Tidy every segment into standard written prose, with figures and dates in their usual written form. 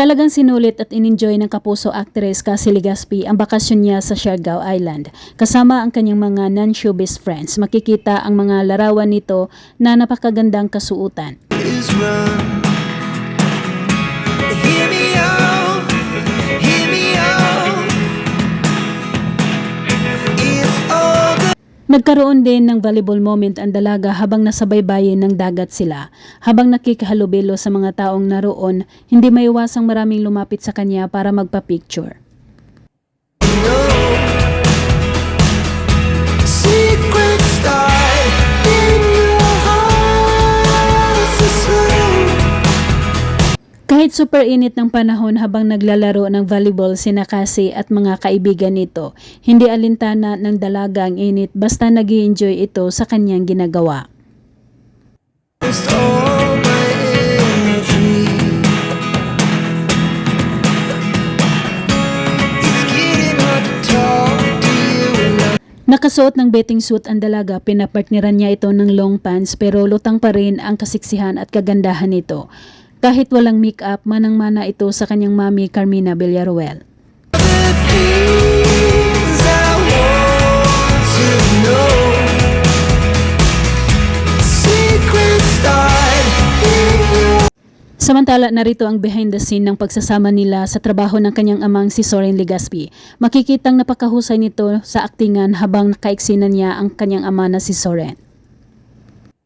Talagang sinulit at in-enjoy ng kapuso actress Cassie Legaspi ang bakasyon niya sa Siargao Island. Kasama ang kanyang mga non-showbiz friends, makikita ang mga larawan nito na napakagandang kasuotan. Nagkaroon din ng volleyball moment ang dalaga habang nasa baybayin ng dagat sila. Habang nakikahalubilo sa mga taong naroon, hindi maiwasang maraming lumapit sa kanya para magpa-picture. Kahit super init ng panahon habang naglalaro ng volleyball sina Cassie at mga kaibigan nito, hindi alintana ng dalaga ang init basta nag-i-enjoy ito sa kanyang ginagawa. Nakasuot ng bathing suit ang dalaga, pinapartneran niya ito ng long pants pero lutang pa rin ang kasiksihan at kagandahan nito. Kahit walang make-up, manang-mana ito sa kanyang mami Carmina Villaruel. Samantala, narito ang behind the scene ng pagsasama nila sa trabaho ng kanyang amang si Soren Legaspi. Makikitang napakahusay nito sa aktingan habang nakaiksinan niya ang kanyang ama na si Soren.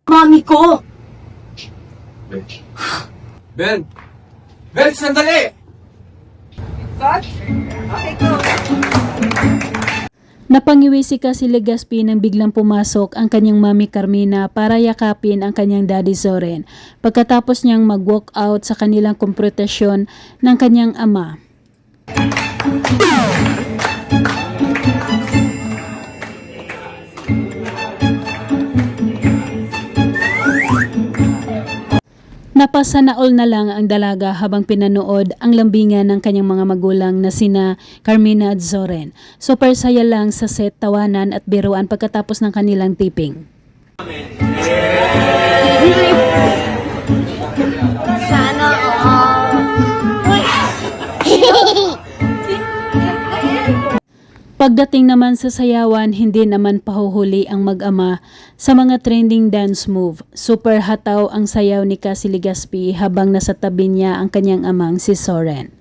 Mami ko! Ben! Ben, sandali! What? Okay, go. Napangiwi si Cassie Legaspi nang biglang pumasok ang kanyang mami Carmina para yakapin ang kanyang daddy Soren pagkatapos niyang mag-walk out sa kanilang kompetisyon ng kanyang ama. Napasanaol na lang ang dalaga habang pinanood ang lambingan ng kanyang mga magulang na sina Carmina at Soren. Super saya lang sa set, tawanan at biruan pagkatapos ng kanilang taping. Sana Pagdating naman sa sayawan, hindi naman pahuhuli ang mag-ama sa mga trending dance move. Super hataw ang sayaw ni Cassie Legaspi habang nasa tabi niya ang kanyang amang si Soren.